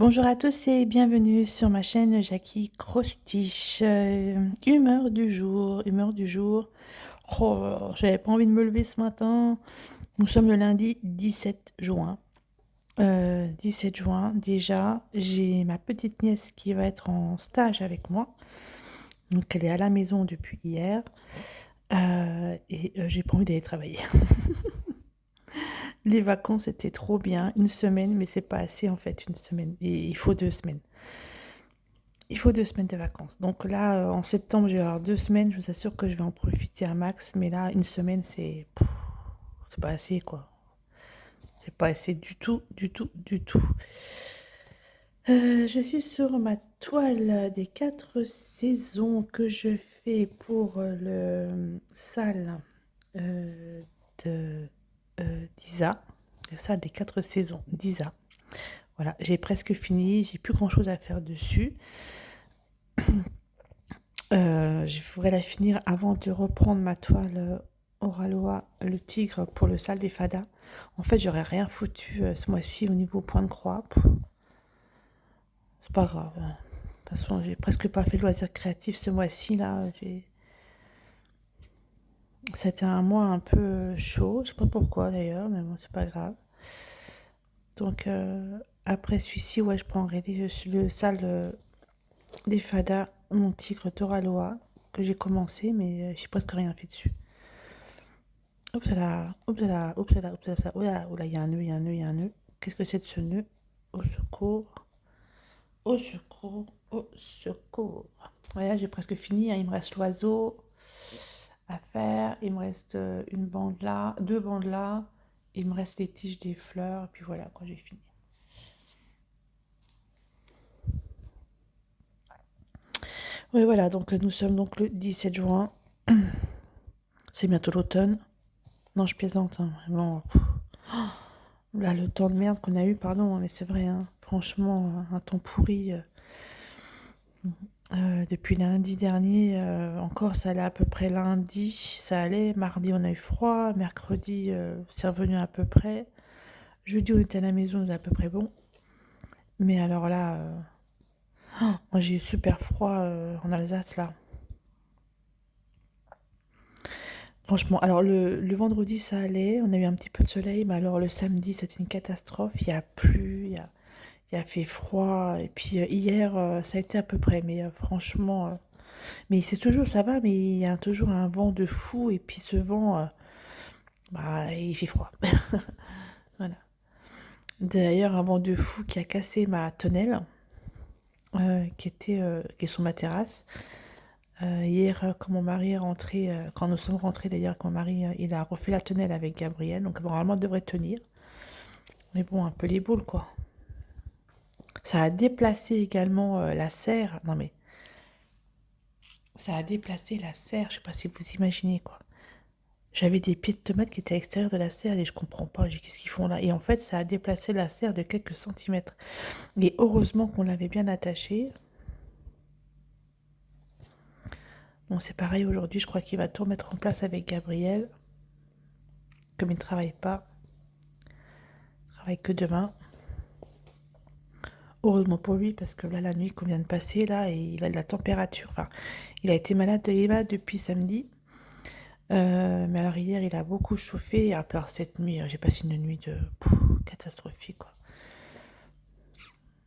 Bonjour à tous et bienvenue sur ma chaîne Jackie Crostiche. Humeur du jour, humeur du jour. Oh, j'avais pas envie de me lever ce matin. Nous sommes le lundi 17 juin. 17 juin, déjà, j'ai ma petite nièce qui va être en stage avec moi. Donc elle est à la maison depuis hier. J'ai pas envie d'aller travailler. Les vacances étaient trop bien. Une semaine, mais c'est pas assez en fait, une semaine. Et il faut 2 semaines. Il faut 2 semaines de vacances. Donc là, en septembre, je vais avoir 2 semaines. Je vous assure que je vais en profiter un max. Mais là, une semaine, c'est pas assez, quoi. C'est pas assez du tout, du tout, du tout. Je suis sur ma toile des 4 saisons que je fais pour le salle euh, de d'Isa. Le salle des 4 saisons d'Isa. Voilà, j'ai presque fini. J'ai plus grand-chose à faire dessus. Je voudrais la finir avant de reprendre ma toile Oraloa, le tigre, pour le salle des fadas. En fait, j'aurais rien foutu ce mois-ci au niveau point de croix. C'est pas grave, hein. De toute façon, j'ai presque pas fait de loisirs créatifs ce mois-ci, là. C'était un mois un peu chaud, je sais pas pourquoi d'ailleurs, mais bon, c'est pas grave. Donc, après celui-ci, ouais, je prendrai le salle des fadas, mon tigre d'Oraloa, que j'ai commencé, mais j'ai presque rien fait dessus. Oups là, oups là, oups là, oups là, oups là, il y a un nœud, il y a un nœud, il y a un nœud. Qu'est-ce que c'est de ce nœud? Au secours, au secours, au secours. Voilà, j'ai presque fini, hein. Il me reste l'oiseau à faire. Il me reste une bande là, 2 bandes là. Il me reste les tiges des fleurs. Et puis voilà, quoi, j'ai fini. Oui, voilà, donc nous sommes donc le 17 juin. C'est bientôt l'automne. Non, je plaisante, hein, vraiment. Là, le temps de merde qu'on a eu, pardon, mais c'est vrai, hein. Franchement, un temps pourri. Depuis lundi dernier, encore ça allait à peu près lundi, ça allait. Mardi, on a eu froid. Mercredi, c'est revenu à peu près. Jeudi, on était à la maison, c'est à peu près bon. Mais alors là, moi j'ai eu super froid en Alsace là. Franchement, alors le vendredi ça allait, on a eu un petit peu de soleil, mais alors le samedi c'était une catastrophe. Il y a plu, il a fait froid. Et puis hier, ça a été à peu près, mais franchement. Mais c'est toujours, ça va, mais il y a toujours un vent de fou, et puis ce vent, bah, il fait froid. Voilà. D'ailleurs, un vent de fou qui a cassé ma tonnelle, qui est sur ma terrasse. Hier, quand mon mari est rentré, quand nous sommes rentrés d'ailleurs, quand mon mari, il a refait la tonnelle avec Gabriel, donc normalement, il devrait tenir. Mais bon, un peu les boules, quoi. Ça a déplacé également la serre. Non, mais ça a déplacé la serre, je sais pas si vous imaginez, quoi. J'avais des pieds de tomates qui étaient à l'extérieur de la serre et je comprends pas. J'ai dit, qu'est-ce qu'ils font là? Et en fait, ça a déplacé la serre de quelques centimètres. Et heureusement qu'on l'avait bien attachée. Bon, c'est pareil aujourd'hui. Je crois qu'il va tout remettre en place avec Gabriel. Comme il ne travaille pas, il travaille que demain. Heureusement pour lui, parce que là, la nuit qu'on vient de passer, là, et il a de la température. Enfin, il a été malade, il est malade depuis samedi. Mais alors hier, il a beaucoup chauffé. Et après, alors, cette nuit, j'ai passé une nuit de catastrophique, quoi.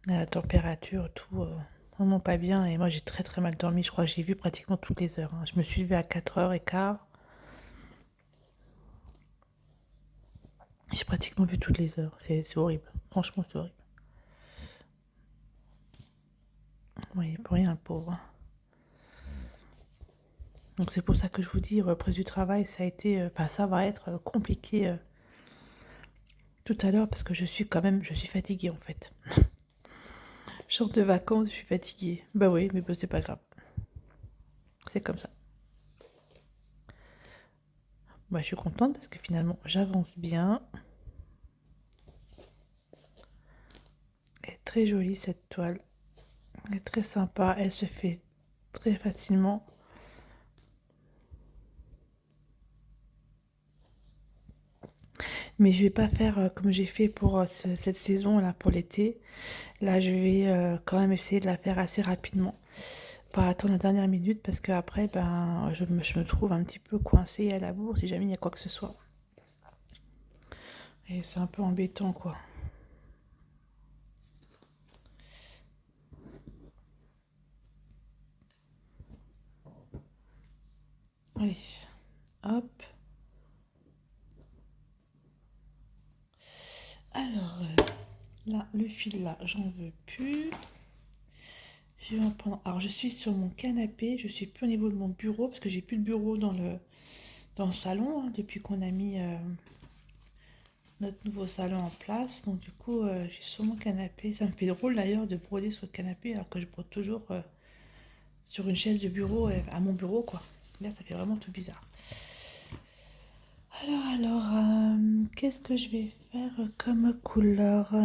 La température, tout, vraiment pas bien. Et moi, j'ai très très mal dormi. Je crois que j'ai vu pratiquement toutes les heures, hein. Je me suis levée à 4h15. J'ai pratiquement vu toutes les heures. C'est horrible. Franchement, c'est horrible. Oui, pour rien, pauvre. Donc c'est pour ça que je vous dis, reprise du travail, ça a été, enfin, ça va être compliqué tout à l'heure parce que je suis fatiguée en fait. Je sors de vacances, je suis fatiguée. Bah oui, mais bon, c'est pas grave. C'est comme ça. Moi, je suis contente parce que finalement, j'avance bien. Elle est très jolie cette toile. Elle est très sympa. Elle se fait très facilement. Mais je vais pas faire comme j'ai fait pour cette saison là pour l'été. Là, je vais quand même essayer de la faire assez rapidement. Pas attendre la dernière minute parce que après, ben, je me trouve un petit peu coincée à la bourre si jamais il y a quoi que ce soit. Et c'est un peu embêtant, quoi. Allez, hop. Alors, là, le fil là, j'en veux plus. Je vais en prendre. Alors, je suis sur mon canapé. Je suis plus au niveau de mon bureau parce que j'ai plus de bureau dans le salon hein, depuis qu'on a mis notre nouveau salon en place. Donc, du coup, je suis sur mon canapé. Ça me fait drôle d'ailleurs de broder sur le canapé alors que je brode toujours sur une chaise de bureau à mon bureau, quoi. Là, ça fait vraiment tout bizarre. Alors, qu'est-ce que je vais faire comme couleur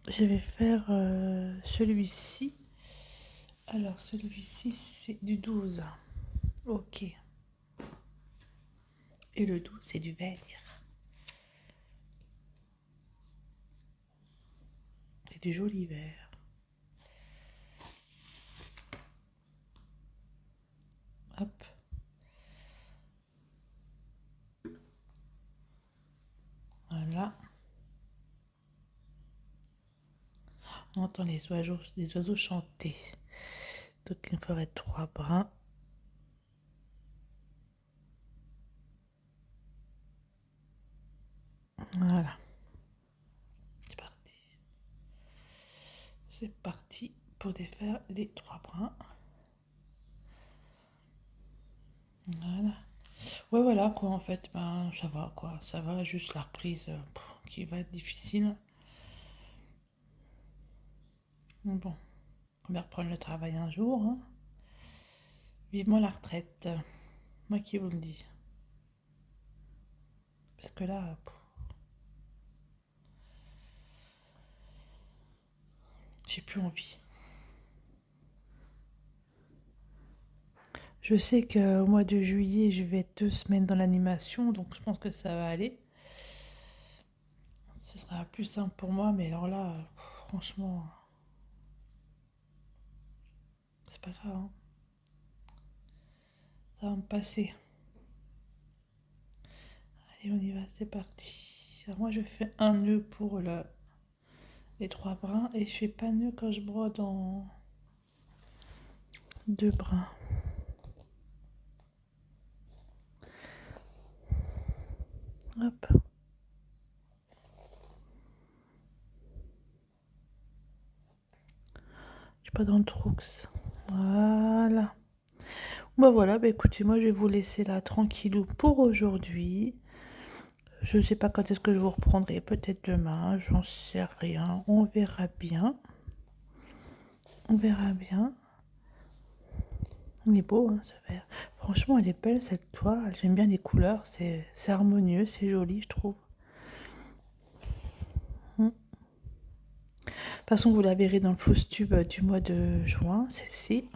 je vais faire celui-ci. Alors, celui-ci, c'est du 12. Ok. Et le 12, c'est du vert. C'est du joli vert. Hop. Voilà. On entend les oiseaux chanter. Donc, il me faudrait 3 brins. Voilà. C'est parti. C'est parti pour défaire les 3 brins. Voilà. Ouais, voilà, quoi, en fait, ben, ça va, quoi. Ça va, juste la reprise qui va être difficile. Bon, on va reprendre le travail un jour, hein. Vivement la retraite. Moi qui vous le dis. Parce que là, j'ai plus envie. Je sais qu'au mois de juillet, je vais être 2 semaines dans l'animation, donc je pense que ça va aller. Ce sera plus simple pour moi, mais alors là, franchement, c'est pas grave, hein. Ça va me passer. Allez, on y va, c'est parti. Alors moi, je fais un nœud pour les 3 brins et je fais pas nœud quand je brode en 2 brins. Hop. Je suis pas dans le trou. Voilà. Bah voilà, bah écoutez, moi je vais vous laisser là tranquillou pour aujourd'hui. Je sais pas quand est-ce que je vous reprendrai, peut-être demain, j'en sais rien. On verra bien. On verra bien. Il est beau, hein, ce verre. Franchement, elle est belle cette toile. J'aime bien les couleurs, c'est harmonieux, c'est joli, je trouve. De toute façon, vous la verrez dans le fausse tube du mois de juin, celle-ci.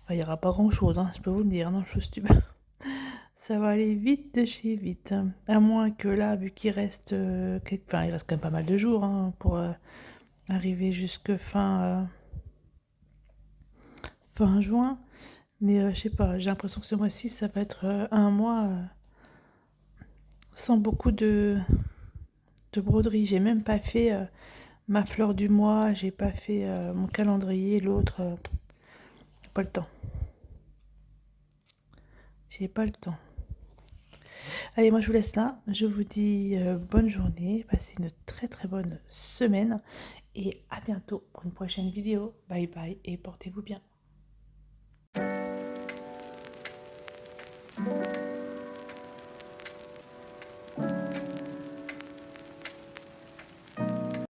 Enfin, il n'y aura pas grand-chose, hein, je peux vous le dire, dans le fausse tube. Ça va aller vite de chez vite. À moins que là, vu qu'il reste, enfin, il reste quand même pas mal de jours hein, pour arriver jusque fin juin. Mais je sais pas, j'ai l'impression que ce mois-ci, ça va être un mois sans beaucoup de broderie. J'ai même pas fait ma fleur du mois, j'ai pas fait mon calendrier, l'autre. J'ai pas le temps. J'ai pas le temps. Allez, moi je vous laisse là. Je vous dis bonne journée, passez une très très bonne semaine et à bientôt pour une prochaine vidéo. Bye bye et portez-vous bien.